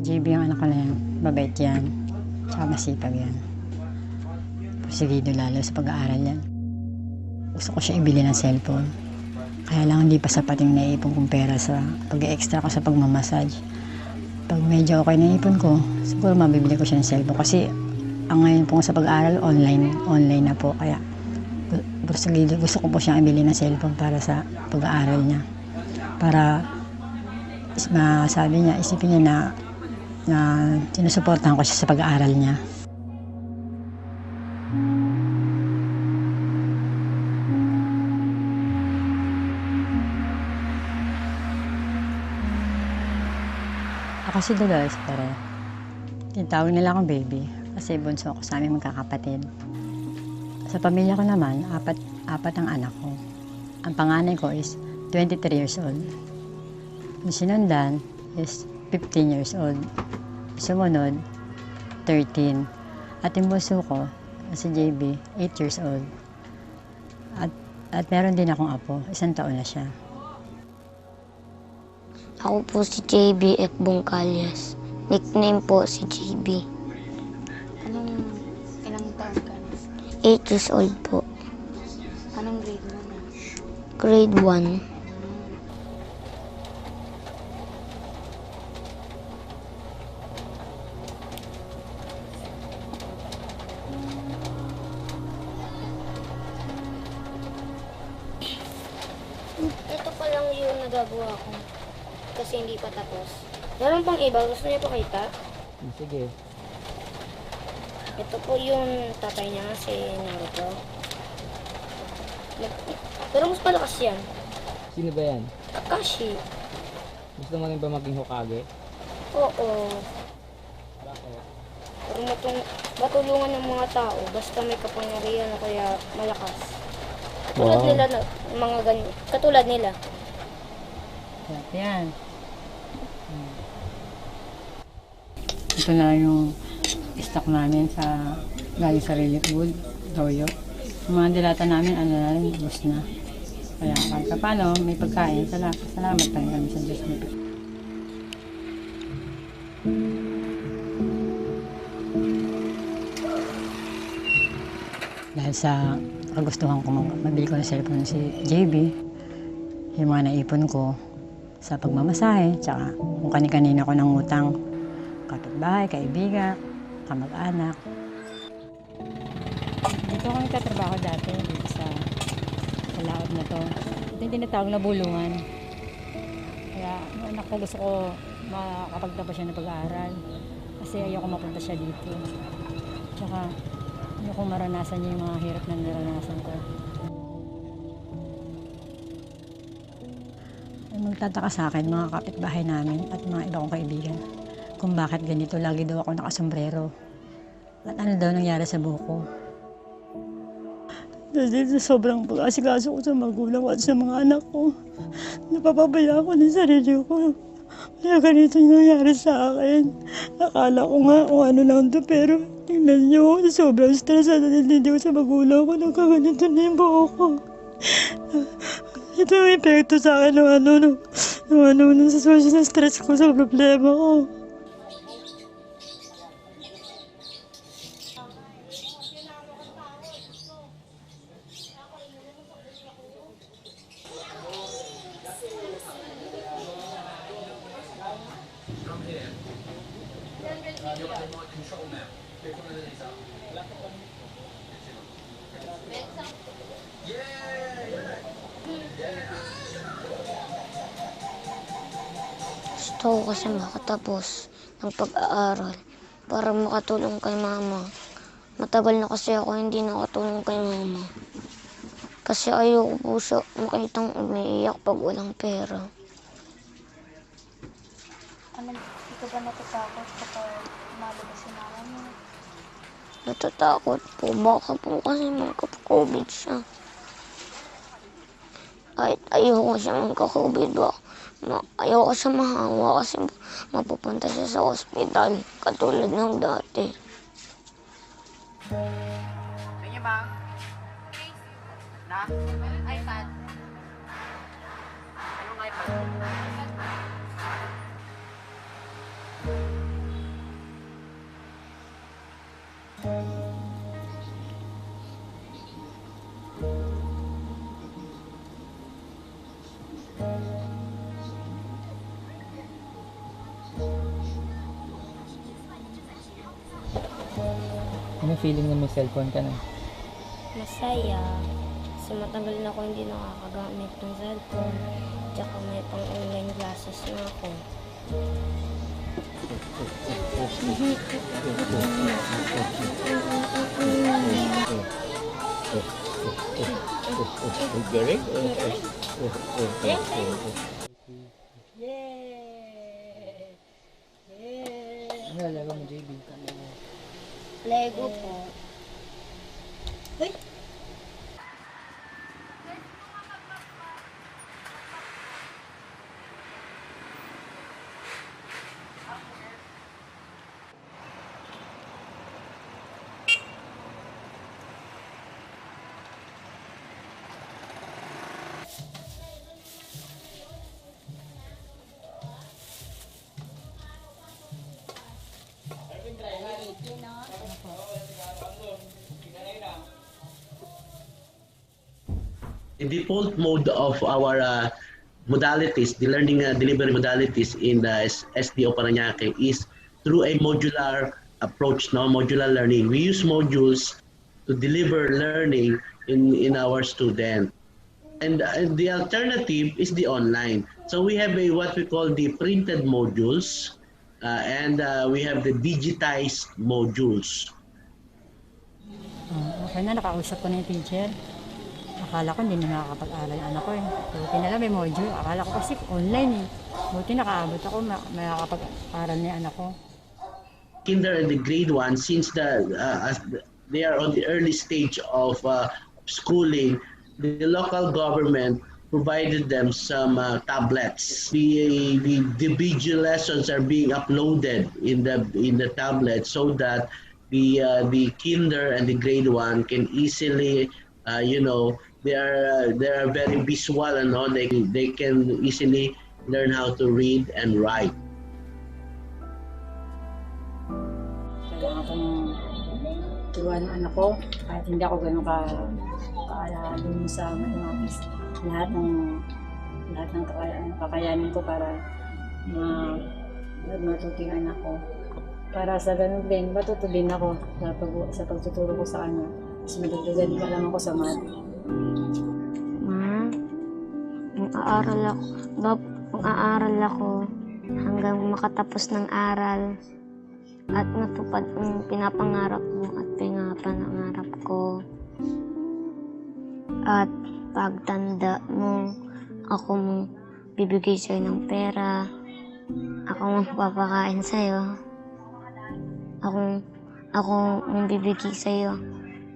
JB ang anak ko na yan. Mabait yan. Tsaka masipag yan. Porsigido lalo sa pag-aaral yan. Gusto ko siya ibili ng cellphone. Kaya lang hindi pa sapat yung naipon kong pera sa pag-extra ko sa pagmamassage. Pag medyo okay na ipon ko, siguro mabibili ko siya ng cellphone. Kasi ang ngayon po sa pag-aaral, online na po. Kaya gusto ko po siyang ibili ng cellphone para sa pag-aaral niya. Para masabi niya, isipin niya na sinusuportahan ko siya sa pag-aaral niya. Ako si Dolores Pere. Tinatawag nila akong baby kasi bunso ako sa aming magkakapatid. Sa pamilya ko naman, apat ang anak ko. Ang panganay ko is 23 years old. Yung sinundan is 15 years old. Sumunod, 13. At yung bunso ko, si JB, 8 years old. At meron din akong apo, 1 taon na siya. Ako po si JB Ekbong Calyas. Nickname po si JB. Ilang taon ka na? 8 years old po. Anong grade mo na? Grade 1. Ito pa lang yung nagagawa ko. Kasi hindi pa tapos. Meron pang iba. Gusto niyo pakita? Sige. Ito po yung tatay niya, si Naruto. Pero mas malakas yan. Sino ba yan? Kakashi. Gusto mo rin ba maging Hokage? Oo. Bakit? Pero matulungan ng mga tao. Basta may kapangyarihan o kaya malakas. Katulad Wow. nila, mga ganyan. Katulad nila. Yan. Ito na yung stock namin sa galing sa Relic Wood, Toyo. Yung mga dilata namin, na rin, bus na. Kaya kahit paano, may pagkain. Salamat tayo kami sa Diyos. Dahil sa kagustuhan ko mabili ko ng cellphone si JB, yung mga naipon ko sa pagmamasahe, tsaka kung kani-kanina ko ng utang, kapitbahay, kaibigan, kamag-anak. Dito ako nagtatrabaho dati, dito sa laot na to. Ito yung tinatawag na bulungan. Kaya yung anak ko gusto ko makakapagtapos siya ng pag-aaral. Kasi ayoko mapunta siya dito. Tsaka ayoko maranasan niya yung mga hirap na naranasan ko. Magtataka sa akin mga kapitbahay namin at mga iba kong kaibigan kung bakit ganito lagi daw ako nakasombrero at ano daw nangyari sa buko. Dahil sa sobrang pag-asikaso ko sa magulang ko at sa mga anak ko, napapabaya ko ng sarili ko. Kaya ganito yung nangyari sa akin. Akala ko nga kung ano lang to, pero tingnan niyo, sobrang stress at hindi ko sa magulang ko, nagkaganito na yung buko ko. Ito yung epekto sa akin ng sa stress ko sa problema ko. Gusto ko kasi makatapos ng pag-aaral para makatulong kay mama. Matagal na kasi ako hindi nakatulong kay mama. Kasi ayoko po siya makitang umiiyak pag walang pera. Hindi ka ba natatakot kapag malabas si mama mo? Natatakot po. Baka po kasi magka-COVID siya. Kahit ayoko siya magka-COVID ba? Ayoko siya mahawa kasi mapupunta siya sa ospital katulad ng dati. Tingin ba? Na? iPad. Anong iPad? Ano feeling na may cellphone ka na? Masaya. Kasi matagal na ako hindi nakakagamit ng cellphone. Tsaka may pang-online classes na ako. Galing. Ano laro mo, JB? Lego po. The default mode of our modalities, the learning delivery modalities in the SDO Parañaque is through a modular approach, modular learning. We use modules to deliver learning in our student. And the alternative is the online. So we have what we call the printed modules and we have the digitized modules. Okay na, nakausap ko na yung teacher. Akala ko hindi na makakapag-aral yung anak ko eh. Buti na lang may module. Akala ko kasi online eh. Buti nakaabot ako, makakapag-aral na yung anak ko. Kinder and the grade 1, since they are on the early stage of schooling, the local government provided them some tablets. The individual lessons are being uploaded in the tablet so that the kinder and the grade 1 can easily, they are very visual and they can easily learn how to read and write. Kailangan kong turuan ang anak ko kahit hindi ako ganun kaalala sa mathematics. Lahat ng kakayanin ko para matuto yung anak ko. Para sa ganun din, matuto din ako sa pagtuturo ko sa kanya. Mas madagdagan ka lang ako sa math. Ma, mag-aaral ako hanggang makatapos ng aral at matupad ang pinapangarap mo at pinapangarap ko. At pagtanda mo, ako mong bibigay sa'yo ng pera, ako mong papakain sa'yo, ako mong bibigay sa'yo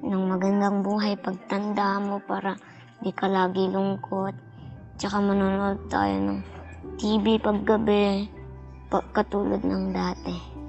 ng magandang buhay pagtanda mo para di ka lagi lungkot. Tsaka manonood tayo ng TV paggabi, katulad ng dati.